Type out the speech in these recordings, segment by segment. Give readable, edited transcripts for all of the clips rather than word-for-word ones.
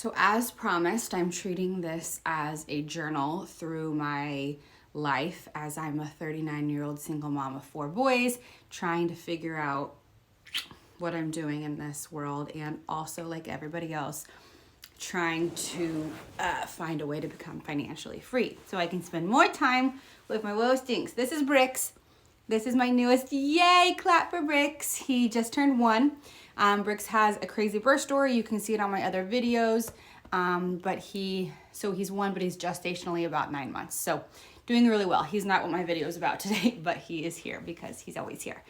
So as promised, I'm treating this as a journal through my life as I'm a 39-year-old single mom of 4 boys, trying to figure out what I'm doing in this world, and also, like everybody else, trying to find a way to become financially free so I can spend more time with my little stinks. This is Bricks. This is my newest. Yay, clap for Bricks. He just turned 1. Bricks has a crazy birth story. You can see it on my other videos. But he's 1, but he's gestationally about 9 months. So doing really well. He's not what my video is about today, but he is here because he's always here.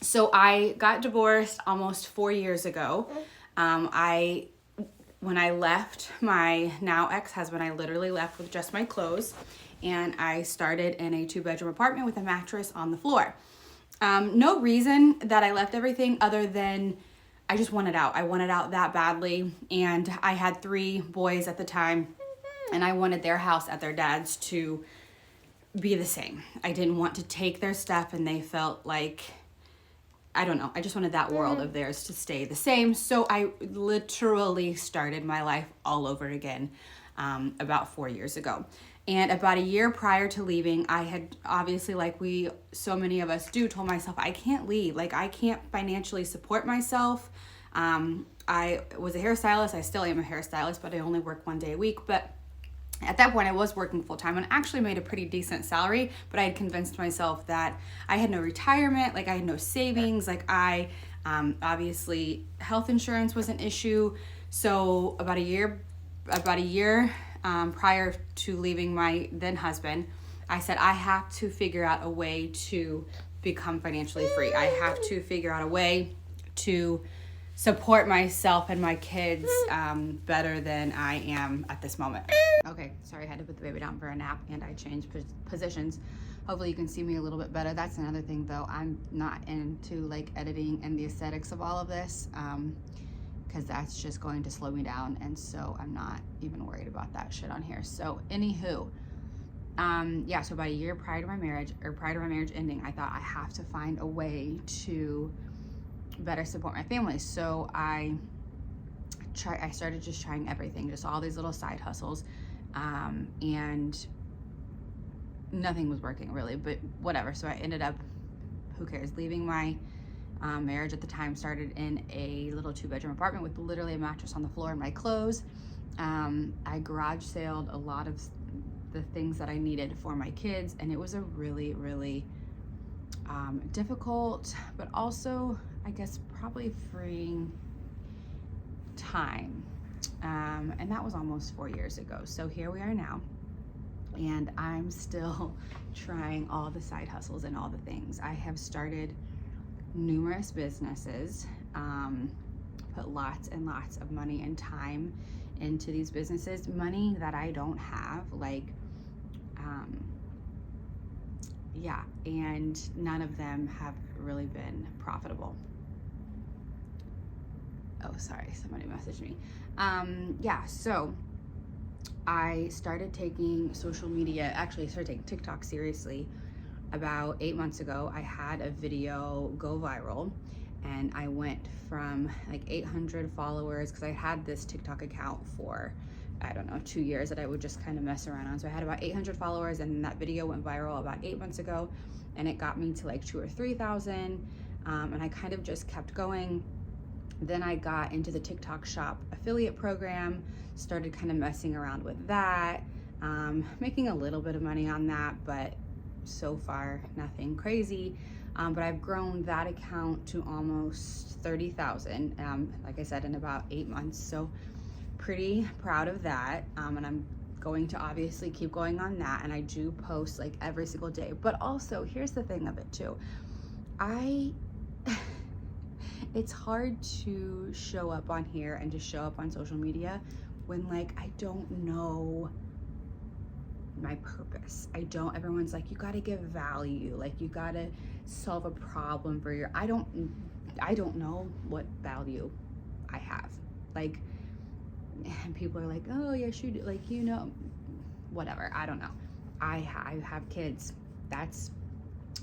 So I got divorced almost 4 years ago. When I left my now ex-husband, I literally left with just my clothes, and I started in a 2-bedroom apartment with a mattress on the floor. No reason that I left everything other than I just wanted out. I wanted out that badly, and I had 3 boys at the time, and I wanted their house at their dad's to be the same. I didn't want to take their stuff, and they felt like, I don't know, I just wanted that world of theirs to stay the same. So I literally started my life all over again about 4 years ago. And about a year prior to leaving, I had obviously, like so many of us do, told myself, I can't leave. Like, I can't financially support myself. I was a hairstylist. I still am a hairstylist, but I only work 1 day a week. But at that point, I was working full time and actually made a pretty decent salary, but I had convinced myself that I had no retirement, like I had no savings, like obviously health insurance was an issue. So about a year prior to leaving my then husband, I said, I have to figure out a way to become financially free. I have to figure out a way to support myself and my kids better than I am at this moment. Okay, sorry, I had to put the baby down for a nap and I changed positions. Hopefully you can see me a little bit better. That's another thing though, I'm not into like editing and the aesthetics of all of this because that's just going to slow me down, and so I'm not even worried about that shit on here. So anywho, yeah, so about a year prior to my marriage ending, I thought I have to find a way to better support my family. So I started just trying everything, just all these little side hustles, and nothing was working really, but whatever. So I ended up, who cares, leaving my marriage at the time, started in a little 2-bedroom apartment with literally a mattress on the floor and my clothes. I garage saled a lot of the things that I needed for my kids, and it was a really, really difficult, but also I guess probably freeing time. And that was almost 4 years ago. So here we are now, and I'm still trying all the side hustles and all the things. I have started numerous businesses, put lots and lots of money and time into these businesses, money that I don't have, like, yeah, and none of them have really been profitable. Oh, sorry, somebody messaged me. Yeah, so I started taking social media, actually I started taking TikTok seriously about 8 months ago. I had a video go viral, and I went from like 800 followers, because I had this TikTok account for, I don't know, 2 years that I would just kind of mess around on. So I had about 800 followers, and that video went viral about 8 months ago, and it got me to like 2,000 or 3,000, and I kind of just kept going. Then I got into the TikTok shop affiliate program, started kind of messing around with that, making a little bit of money on that, but so far nothing crazy. But I've grown that account to almost 30,000, like I said, in about 8 months. So pretty proud of that. And I'm going to obviously keep going on that. And I do post like every single day. But also, here's the thing of it too. It's hard to show up on here and to show up on social media when, like, I don't know my purpose. Everyone's like, you gotta give value, like you gotta solve a problem for I don't know what value I have. Like, and people are like, oh yes you do, like, you know, whatever, I don't know. I have kids. That's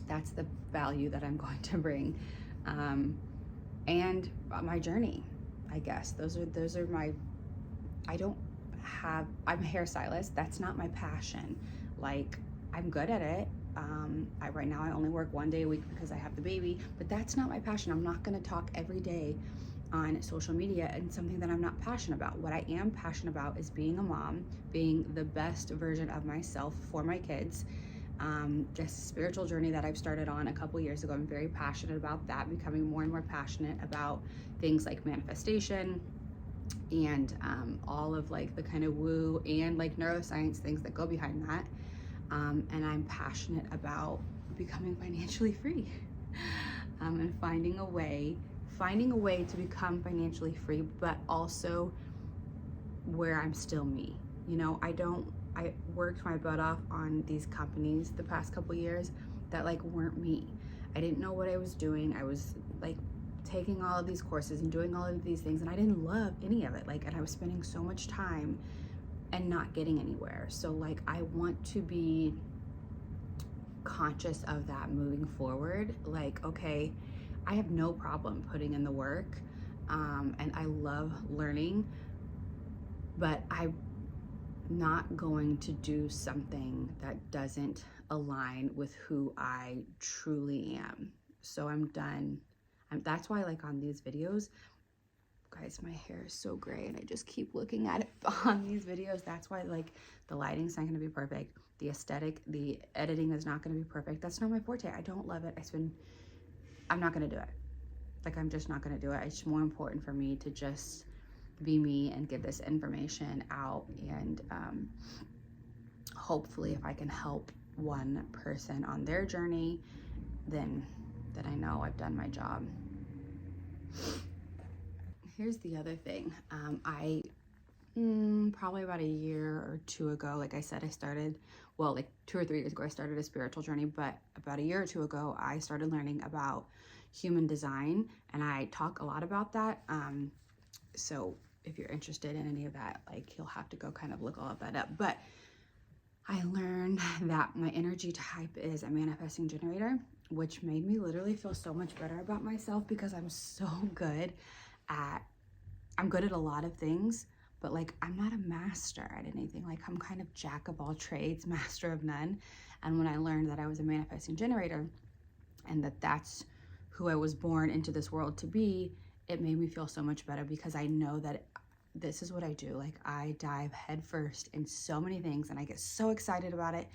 the value that I'm going to bring. And my journey. I guess those are my, I'm a hairstylist. That's not my passion. Like, I'm good at it. Right now I only work 1 day a week because I have the baby, but that's not my passion. I'm not gonna talk every day on social media and something that I'm not passionate about. What I am passionate about is being a mom, being the best version of myself for my kids. This spiritual journey that I've started on a couple years ago, I'm very passionate about that, becoming more and more passionate about things like manifestation and all of like the kind of woo and like neuroscience things that go behind that. And I'm passionate about becoming financially free and finding a way to become financially free, but also where I'm still me. You know, I worked my butt off on these companies the past couple years that like weren't me. I didn't know what I was doing. I was like taking all of these courses and doing all of these things, and I didn't love any of it. Like, and I was spending so much time and not getting anywhere. So like, I want to be conscious of that moving forward. Like, okay, I have no problem putting in the work, and I love learning, but I'm not going to do something that doesn't align with who I truly am. So I'm done. That's why, like, on these videos, guys, my hair is so gray and I just keep looking at it on these videos. That's why, like, the lighting's not gonna be perfect. The aesthetic, the editing is not gonna be perfect. That's not my forte. I don't love it. I'm not gonna do it. Like, I'm just not gonna do it. It's more important for me to just be me and get this information out. And hopefully if I can help one person on their journey, then I know I've done my job. Here's the other thing. I probably about a year or two ago, like I said, I started, well, like 2 or 3 years ago, I started a spiritual journey, but about a year or two ago, I started learning about human design, and I talk a lot about that. So if you're interested in any of that, like, you'll have to go kind of look all of that up. But I learned that my energy type is a manifesting generator, which made me literally feel so much better about myself, because I'm good at a lot of things, but like, I'm not a master at anything. Like, I'm kind of jack of all trades, master of none. And when I learned that I was a manifesting generator and that that's who I was born into this world to be, it made me feel so much better, because I know that this is what I do. Like, I dive headfirst in so many things and I get so excited about it,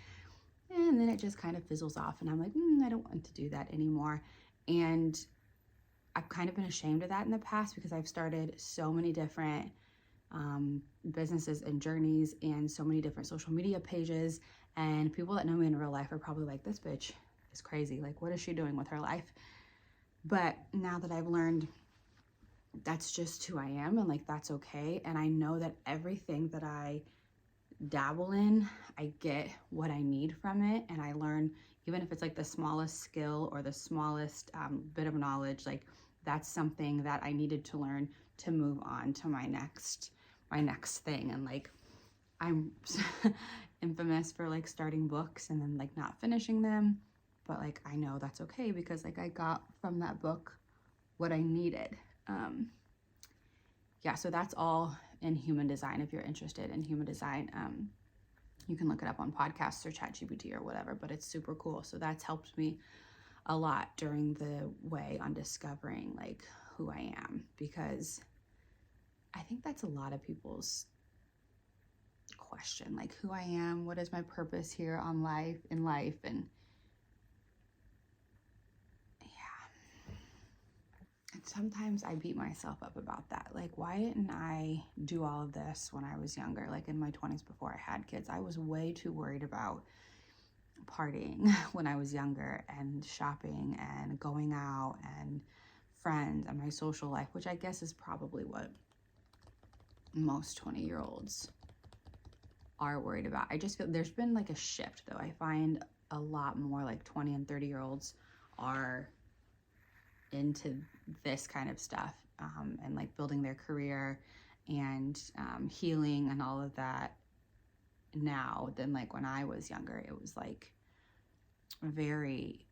and then it just kind of fizzles off and I'm like, I don't want to do that anymore. And I've kind of been ashamed of that in the past, because I've started so many different businesses and journeys and so many different social media pages, and people that know me in real life are probably like, this bitch is crazy. Like, what is she doing with her life? But now that I've learned that's just who I am, and like, that's okay. And I know that everything that I dabble in, I get what I need from it. And I learn, even if it's like the smallest skill or the smallest bit of knowledge, like, that's something that I needed to learn to move on to my next thing. And like, I'm infamous for like starting books and then like not finishing them, but like, I know that's okay, because like, I got from that book what I needed. Yeah, so that's all in human design. If you're interested in human design, you can look it up on podcasts or ChatGPT or whatever, but it's super cool. So that's helped me a lot during the way on discovering like who I am, because I think that's a lot of people's question, like, who I am, what is my purpose here in life, and yeah. And sometimes I beat myself up about that. Like, why didn't I do all of this when I was younger? Like, in my 20s, before I had kids, I was way too worried about partying when I was younger, and shopping and going out and friends and my social life, which I guess is probably what most 20-year-olds are worried about. I just feel there's been like a shift, though. I find a lot more like 20 and 30-year-olds are into this kind of stuff, and like building their career and healing and all of that now than like when I was younger. It was like very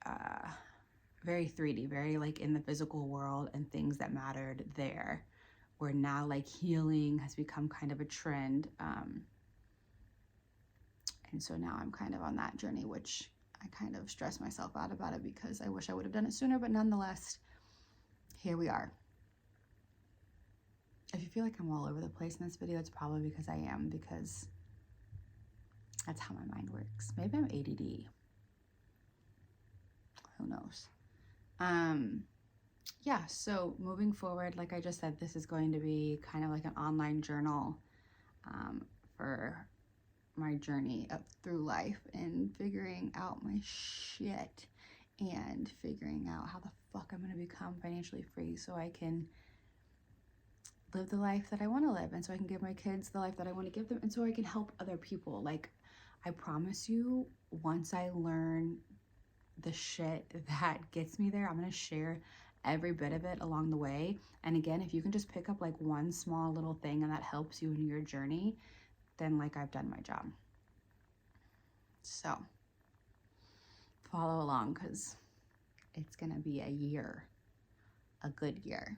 3D, very like in the physical world and things that mattered there. where now like healing has become kind of a trend. And so now I'm kind of on that journey, which I kind of stress myself out about it because I wish I would have done it sooner, but nonetheless, here we are. If you feel like I'm all over the place in this video, it's probably because I am, because that's how my mind works. Maybe I'm ADD. Who knows? Yeah, so moving forward, like I just said, this is going to be kind of like an online journal for my journey up through life and figuring out my shit and figuring out how the fuck I'm gonna become financially free so I can live the life that I want to live, and so I can give my kids the life that I want to give them, and so I can help other people. Like, I promise you, once I learn the shit that gets me there, I'm gonna share every bit of it along the way. And again, if you can just pick up like one small little thing and that helps you in your journey, then like I've done my job. So follow along, because it's gonna be a year, a good year.